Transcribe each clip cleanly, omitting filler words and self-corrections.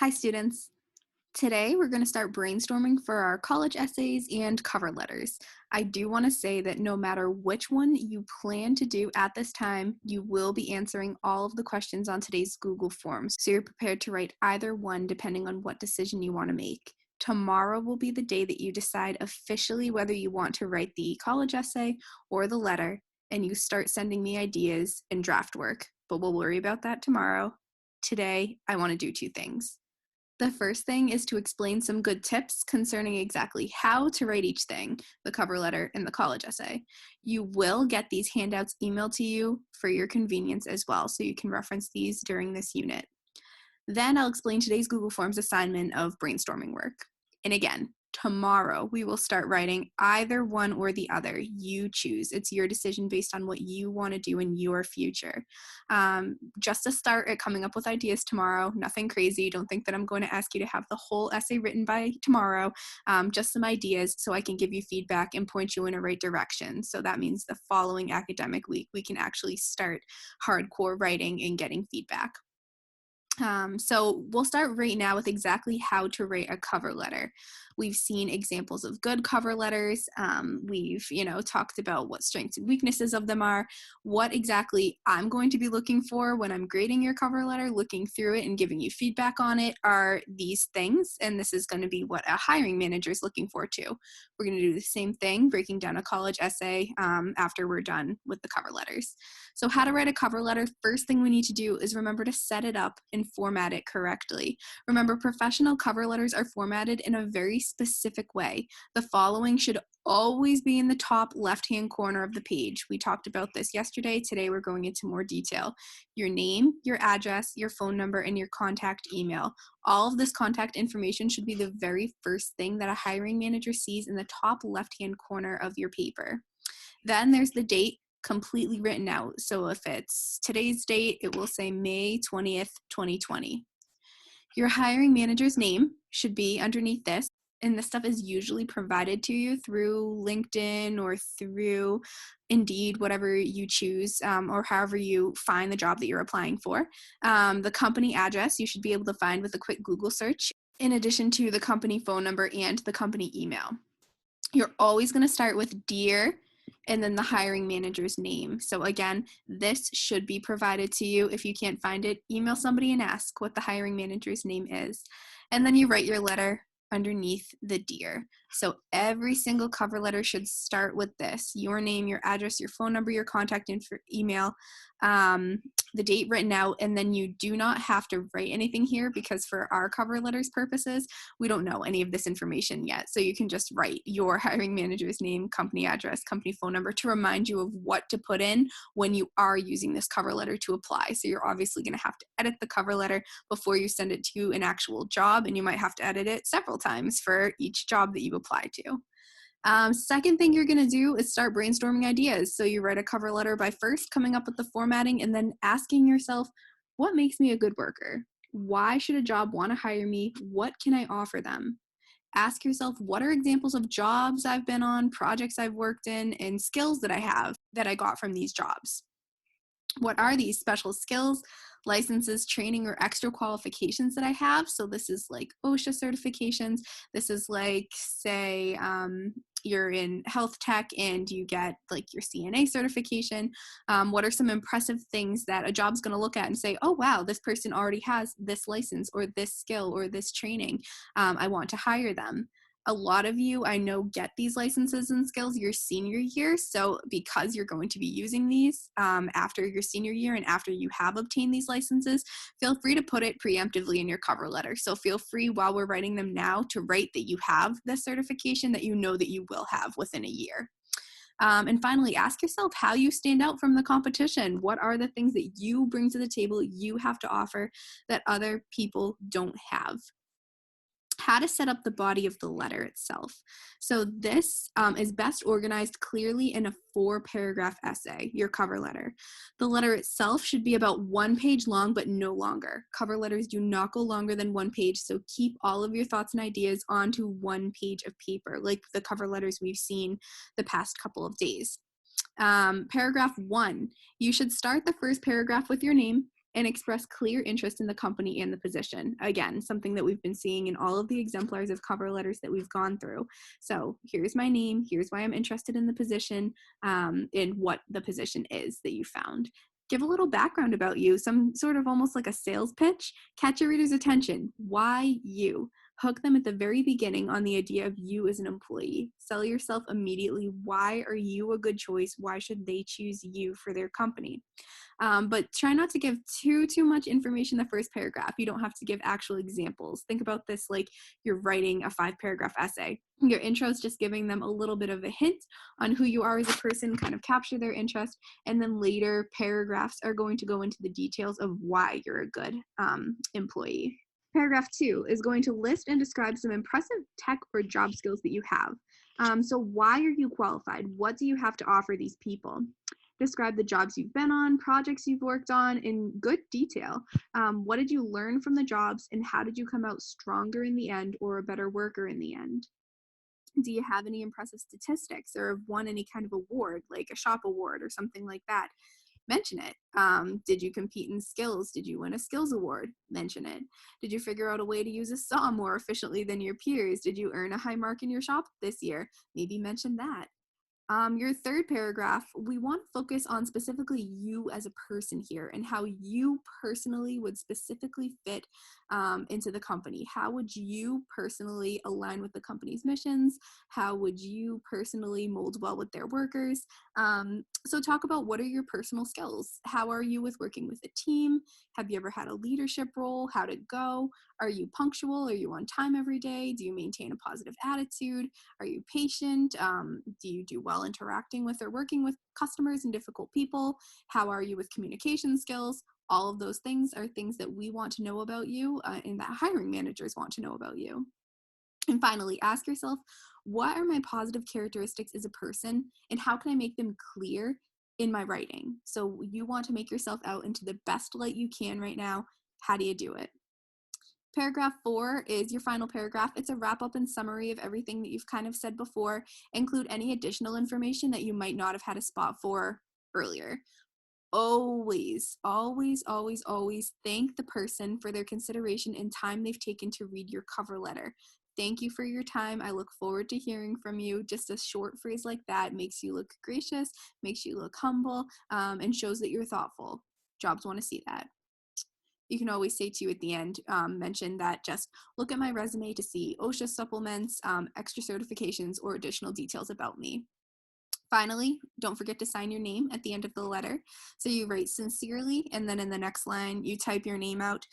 Hi students. Today we're going to start brainstorming for our college essays and cover letters. I do want to say that no matter which one you plan to do at this time, you will be answering all of the questions on today's Google Forms, so you're prepared to write either one depending on what decision you want to make. Tomorrow will be the day that you decide officially whether you want to write the college essay or the letter, and you start sending me ideas and draft work, but we'll worry about that tomorrow. Today, I want to do two things. The first thing is to explain some good tips concerning exactly how to write each thing, the cover letter and the college essay. You will get these handouts emailed to you for your convenience as well, so you can reference these during this unit. Then I'll explain today's Google Forms assignment of brainstorming work. And again, tomorrow we will start writing either one or the other. You choose. It's your decision based on what you want to do in your future. Just to start at coming up with ideas tomorrow, nothing crazy. Don't think that I'm going to ask you to have the whole essay written by tomorrow. Just some ideas so I can give you feedback and point you in a right direction. So that means the following academic week, we can actually start hardcore writing and getting feedback. So we'll start right now with exactly how to write a cover letter. We've seen examples of good cover letters. We've, talked about what strengths and weaknesses of them are. What exactly I'm going to be looking for when I'm grading your cover letter, looking through it and giving you feedback on it are these things. And this is going to be what a hiring manager is looking for too. We're going to do the same thing, breaking down a college essay after we're done with the cover letters. So how to write a cover letter, first thing we need to do is remember to set it up and format it correctly. Remember, professional cover letters are formatted in a very specific way. The following should always be in the top left-hand corner of the page. We talked about this yesterday. Today we're going into more detail. Your name, your address, your phone number, and your contact email. All of this contact information should be the very first thing that a hiring manager sees in the top left-hand corner of your paper. Then there's the date, completely written out. So if it's today's date, it will say May 20th, 2020. Your hiring manager's name should be underneath this, and this stuff is usually provided to you through LinkedIn or through Indeed, whatever you choose, or however you find the job that you're applying for. The company address you should be able to find with a quick Google search, in addition to the company phone number and the company email. You're always going to start with Dear and then the hiring manager's name. So again, this should be provided to you. If you can't find it, email somebody and ask what the hiring manager's name is. And then you write your letter underneath the Dear. So every single cover letter should start with this: your name, your address, your phone number, your contact email, the date written out, and then you do not have to write anything here because for our cover letters purposes, we don't know any of this information yet. So you can just write your hiring manager's name, company address, company phone number to remind you of what to put in when you are using this cover letter to apply. So you're obviously going to have to edit the cover letter before you send it to an actual job, and you might have to edit it several times for each job that you apply to. Second thing you're going to do is start brainstorming ideas. So you write a cover letter by first coming up with the formatting and then asking yourself, what makes me a good worker? Why should a job want to hire me? What can I offer them? Ask yourself, what are examples of jobs I've been on, projects I've worked in, and skills that I have that I got from these jobs? What are these special skills, licenses, training, or extra qualifications that I have? So this is like OSHA certifications. This is like, say, you're in health tech and you get like your CNA certification. What are some impressive things that a job's going to look at and say, oh, wow, this person already has this license or this skill or this training. I want to hire them. A lot of you, I know, get these licenses and skills your senior year. So because you're going to be using these after your senior year and after you have obtained these licenses, feel free to put it preemptively in your cover letter. So feel free while we're writing them now to write that you have this certification that you know that you will have within a year. And finally, ask yourself how you stand out from the competition. What are the things that you bring to the table, you have to offer that other people don't have? How to set up the body of the letter itself. So this is best organized clearly in a 4-paragraph essay, your cover letter. The letter itself should be about 1 page long, but no longer. Cover letters do not go longer than 1 page, so keep all of your thoughts and ideas onto 1 page of paper, like the cover letters we've seen the past couple of days. Paragraph 1, you should start the first paragraph with your name, and express clear interest in the company and the position. Again, something that we've been seeing in all of the exemplars of cover letters that we've gone through. So here's my name, here's why I'm interested in the position, and what the position is that you found. Give a little background about you, some sort of almost like a sales pitch. Catch your reader's attention. Why you? Hook them at the very beginning on the idea of you as an employee. Sell yourself immediately. Why are you a good choice? Why should they choose you for their company? But try not to give too much information in the first paragraph. You don't have to give actual examples. Think about this like you're writing a 5-paragraph essay. Your intro is just giving them a little bit of a hint on who you are as a person, kind of capture their interest, and then later paragraphs are going to go into the details of why you're a good employee. Paragraph 2 is going to list and describe some impressive tech or job skills that you have. So why are you qualified? What do you have to offer these people? Describe the jobs you've been on, projects you've worked on in good detail. What did you learn from the jobs, and how did you come out stronger in the end or a better worker in the end? Do you have any impressive statistics or have won any kind of award, like a shop award or something like that? Mention it. Did you compete in skills? Did you win a skills award? Mention it. Did you figure out a way to use a saw more efficiently than your peers? Did you earn a high mark in your shop this year? Maybe mention that. Your third paragraph, we want to focus on specifically you as a person here and how you personally would specifically fit into the company. How would you personally align with the company's missions? How would you personally mold well with their workers? So talk about what are your personal skills? How are you with working with a team? Have you ever had a leadership role? How'd it go? Are you punctual? Are you on time every day? Do you maintain a positive attitude? Are you patient? Do you do well interacting with or working with customers and difficult people? How are you with communication skills? All of those things are things that we want to know about you and that hiring managers want to know about you. And finally, ask yourself, what are my positive characteristics as a person and how can I make them clear in my writing? So you want to make yourself out into the best light you can right now. How do you do it? Paragraph 4 is your final paragraph. It's a wrap up and summary of everything that you've kind of said before. Include any additional information that you might not have had a spot for earlier. Always, always, always, always thank the person for their consideration and time they've taken to read your cover letter. Thank you for your time. I look forward to hearing from you. Just a short phrase like that makes you look gracious, makes you look humble, and shows that you're thoughtful. Jobs want to see that. You can always say to you at the end, mention that just look at my resume to see OSHA supplements, extra certifications, or additional details about me. Finally, don't forget to sign your name at the end of the letter. So you write sincerely, and then in the next line, you type your name out.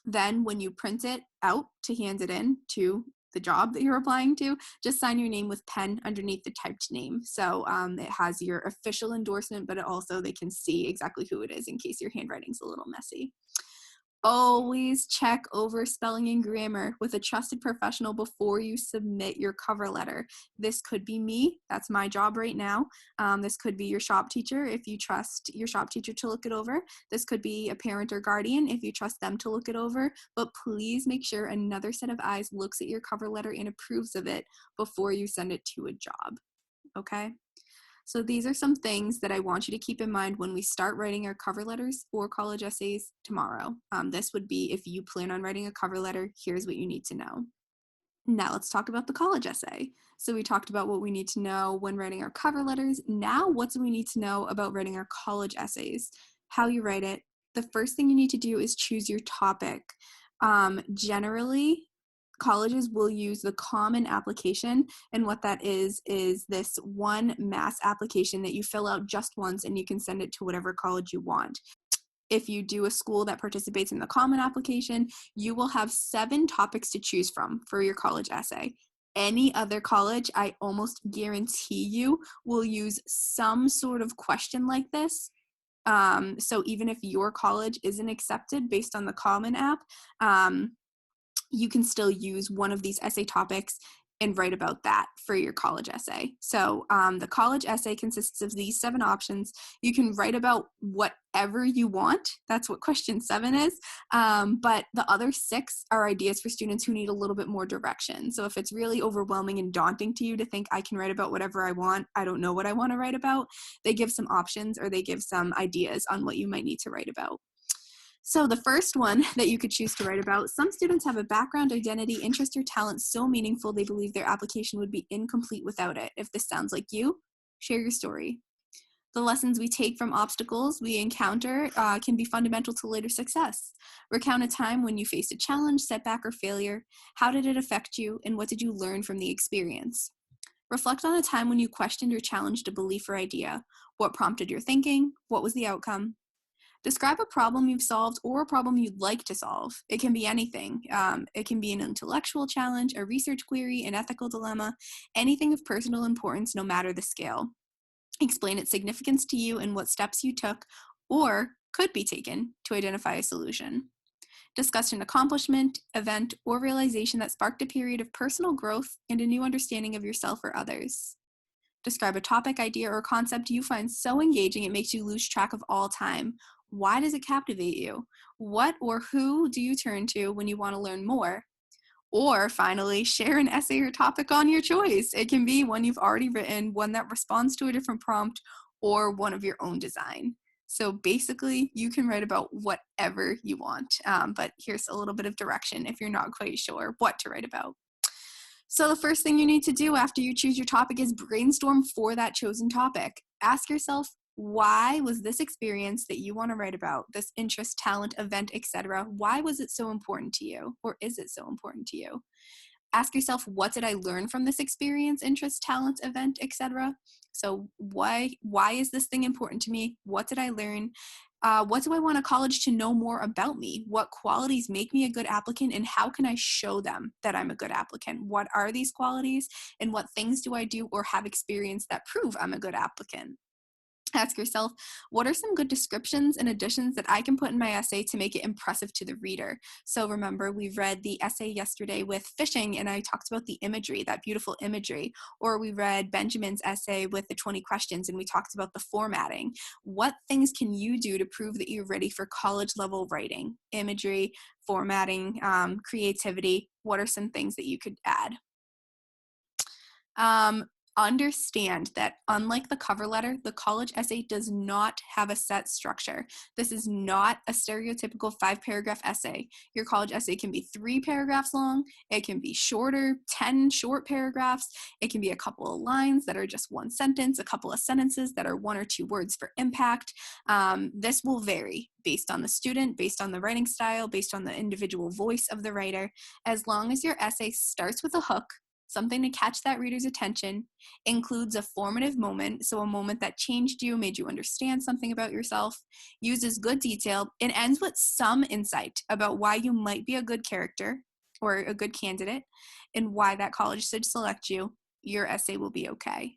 Then when you print it out to hand it in to the job that you're applying to, just sign your name with pen underneath the typed name. So it has your official endorsement, but it also they can see exactly who it is in case your handwriting's a little messy. Always check over spelling and grammar with a trusted professional before you submit your cover letter. This could be me. That's my job right now. This could be your shop teacher if you trust your shop teacher to look it over. This could be a parent or guardian if you trust them to look it over. But please make sure another set of eyes looks at your cover letter and approves of it before you send it to a job. Okay? So these are some things that I want you to keep in mind when we start writing our cover letters or college essays tomorrow. This would be if you plan on writing a cover letter, here's what you need to know. Now let's talk about the college essay. So we talked about what we need to know when writing our cover letters. Now what do we need to know about writing our college essays? How you write it. The first thing you need to do is choose your topic. Generally, colleges will use the common application, and what that is this one mass application that you fill out just once and you can send it to whatever college you want. If you do a school that participates in the common application, you will have 7 topics to choose from for your college essay. Any other college, I almost guarantee you, will use some sort of question like this. So even if your college isn't accepted based on the common app, you can still use one of these essay topics and write about that for your college essay. So the college essay consists of these 7 options. You can write about whatever you want. That's what question 7 is. But the other 6 are ideas for students who need a little bit more direction. So if it's really overwhelming and daunting to you to think I can write about whatever I want, I don't know what I want to write about, they give some options or they give some ideas on what you might need to write about. So the first one that you could choose to write about, some students have a background, identity, interest, or talent so meaningful they believe their application would be incomplete without it. If this sounds like you, share your story. The lessons we take from obstacles we encounter can be fundamental to later success. Recount a time when you faced a challenge, setback, or failure. How did it affect you, and what did you learn from the experience? Reflect on a time when you questioned or challenged a belief or idea. What prompted your thinking? What was the outcome? Describe a problem you've solved or a problem you'd like to solve. It can be anything. It can be an intellectual challenge, a research query, an ethical dilemma, anything of personal importance, no matter the scale. Explain its significance to you and what steps you took or could be taken to identify a solution. Discuss an accomplishment, event, or realization that sparked a period of personal growth and a new understanding of yourself or others. Describe a topic, idea, or concept you find so engaging it makes you lose track of all time. Why does it captivate you? What or who do you turn to when you want to learn more? Or finally, share an essay or topic on your choice. It can be one you've already written, one that responds to a different prompt, or one of your own design. So basically, you can write about whatever you want. But here's a little bit of direction if you're not quite sure what to write about. So the first thing you need to do after you choose your topic is brainstorm for that chosen topic. Ask yourself, why was this experience that you want to write about, this interest, talent, event, etc., why was it so important to you, or is it so important to you? Ask yourself, what did I learn from this experience, interest, talent, event, etc.? So why is this thing important to me? What did I learn? What do I want a college to know more about me? What qualities make me a good applicant, and how can I show them that I'm a good applicant? What are these qualities, and what things do I do or have experience that prove I'm a good applicant? Ask yourself, what are some good descriptions and additions that I can put in my essay to make it impressive to the reader? So remember, we read the essay yesterday with fishing, and I talked about the imagery, that beautiful imagery. Or we read Benjamin's essay with the 20 questions, and we talked about the formatting. What things can you do to prove that you're ready for college level writing? Imagery, formatting, creativity. What are some things that you could add? Um, Understand that unlike the cover letter, the college essay does not have a set structure. This is not a stereotypical 5-paragraph essay. Your college essay can be 3 paragraphs long. It can be shorter, 10 short paragraphs. It can be a couple of lines that are just one sentence, a couple of sentences that are 1 or 2 words for impact. This will vary based on the student, based on the writing style, based on the individual voice of the writer. As long as your essay starts with a hook, something to catch that reader's attention, includes a formative moment, so a moment that changed you, made you understand something about yourself, uses good detail, and ends with some insight about why you might be a good character or a good candidate and why that college should select you, your essay will be okay.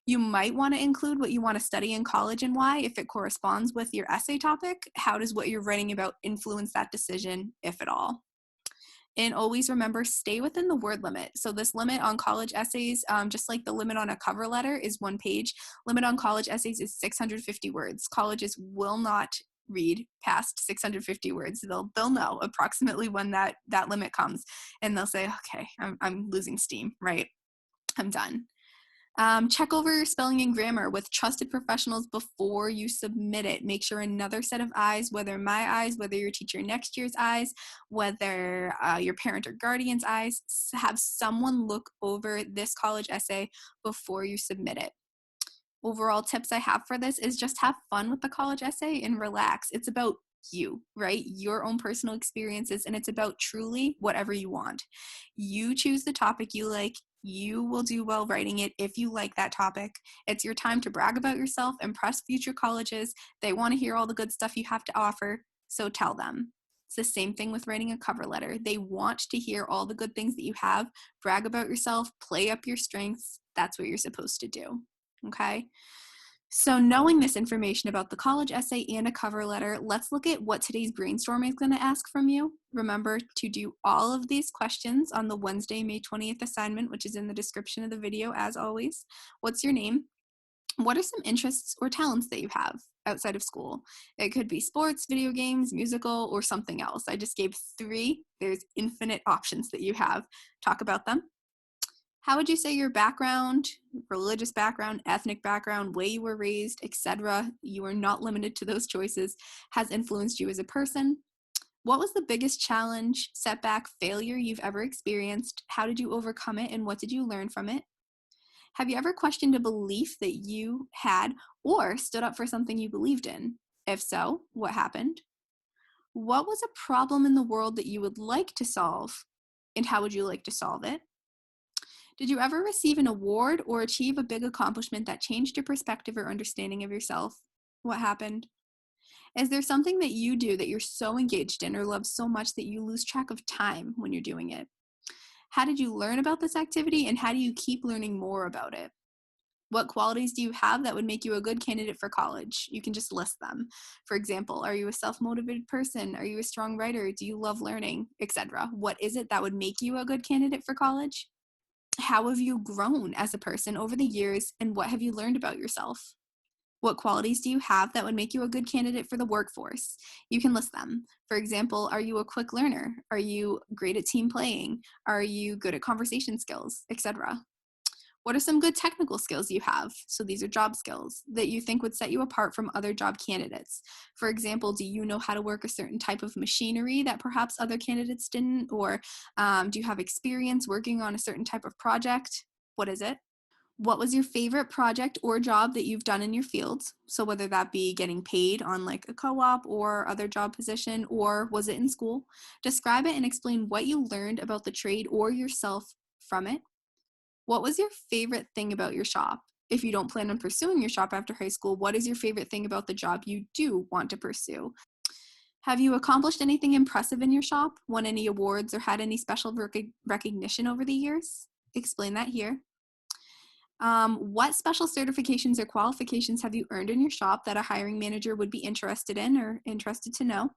You might want to include what you want to study in college and why, if it corresponds with your essay topic. How does what you're writing about influence that decision, if at all? And always remember, stay within the word limit. So this limit on college essays, just like the limit on a cover letter is 1 page, limit on college essays is 650 words. Colleges will not read past 650 words. They'll know approximately when that limit comes, and they'll say, okay, I'm losing steam, right? I'm done. Check over your spelling and grammar with trusted professionals before you submit it. Make sure another set of eyes, whether my eyes, whether your teacher next year's eyes, whether your parent or guardian's eyes, have someone look over this college essay before you submit it. Overall tips I have for this is just have fun with the college essay and relax. It's about you, right? Your own personal experiences, and it's about truly whatever you want. You choose the topic you like. You will do well writing it if you like that topic. It's your time to brag about yourself, impress future colleges. They want to hear all the good stuff you have to offer, so tell them. It's the same thing with writing a cover letter. They want to hear all the good things that you have. Brag about yourself, play up your strengths. That's what you're supposed to do. Okay? So knowing this information about the college essay and a cover letter, let's look at what today's brainstorming is going to ask from you. Remember to do all of these questions on the Wednesday, May 20th assignment, which is in the description of the video as always. What's your name? What are some interests or talents that you have outside of school? It could be sports, video games, musical, or something else. I just gave 3. There's infinite options that you have. Talk about them. How would you say your background, religious background, ethnic background, way you were raised, etc., you are not limited to those choices, has influenced you as a person? What was the biggest challenge, setback, failure you've ever experienced? How did you overcome it and what did you learn from it? Have you ever questioned a belief that you had or stood up for something you believed in? If so, what happened? What was a problem in the world that you would like to solve and how would you like to solve it? Did you ever receive an award or achieve a big accomplishment that changed your perspective or understanding of yourself? What happened? Is there something that you do that you're so engaged in or love so much that you lose track of time when you're doing it? How did you learn about this activity and how do you keep learning more about it? What qualities do you have that would make you a good candidate for college? You can just list them. For example, are you a self-motivated person? Are you a strong writer? Do you love learning, etc.? What is it that would make you a good candidate for college? How have you grown as a person over the years and what have you learned about yourself? What qualities do you have that would make you a good candidate for the workforce? You can list them. For example, are you a quick learner? Are you great at team playing? Are you good at conversation skills, etc.? What are some good technical skills you have? So these are job skills that you think would set you apart from other job candidates. For example, do you know how to work a certain type of machinery that perhaps other candidates didn't? Or do you have experience working on a certain type of project? What is it? What was your favorite project or job that you've done in your field? So whether that be getting paid on like a co-op or other job position, or was it in school? Describe it and explain what you learned about the trade or yourself from it. What was your favorite thing about your shop? If you don't plan on pursuing your shop after high school, what is your favorite thing about the job you do want to pursue? Have you accomplished anything impressive in your shop, won any awards, or had any special recognition over the years? Explain that here. What special certifications or qualifications have you earned in your shop that a hiring manager would be interested in or interested to know?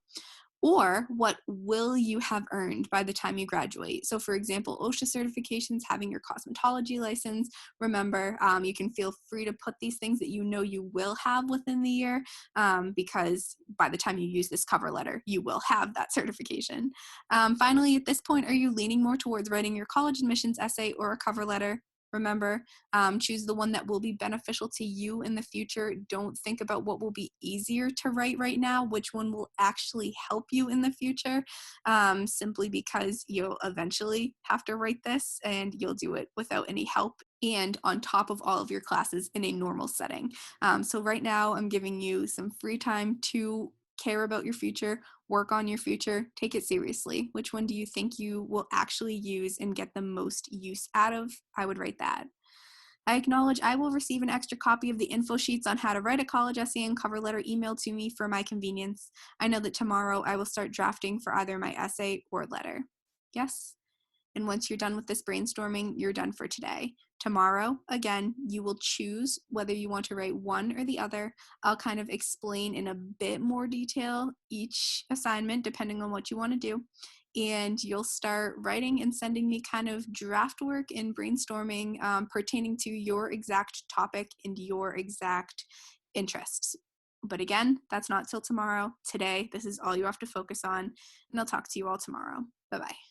Or what will you have earned by the time you graduate? So, for example, OSHA certifications, having your cosmetology license. Remember, you can feel free to put these things that you know you will have within the year because by the time you use this cover letter, you will have that certification. Finally, at this point, are you leaning more towards writing your college admissions essay or a cover letter? Remember, choose the one that will be beneficial to you in the future. Don't think about what will be easier to write right now, which one will actually help you in the future, simply because you'll eventually have to write this and you'll do it without any help and on top of all of your classes in a normal setting. So right now, I'm giving you some free time to care about your future, work on your future, take it seriously. Which one do you think you will actually use and get the most use out of? I would write that. I acknowledge I will receive an extra copy of the info sheets on how to write a college essay and cover letter emailed to me for my convenience. I know that tomorrow I will start drafting for either my essay or letter. Yes? And once you're done with this brainstorming, you're done for today. Tomorrow, again, you will choose whether you want to write one or the other. I'll kind of explain in a bit more detail each assignment depending on what you want to do. And you'll start writing and sending me kind of draft work and brainstorming pertaining to your exact topic and your exact interests. But again, that's not till tomorrow. Today, this is all you have to focus on. And I'll talk to you all tomorrow. Bye-bye.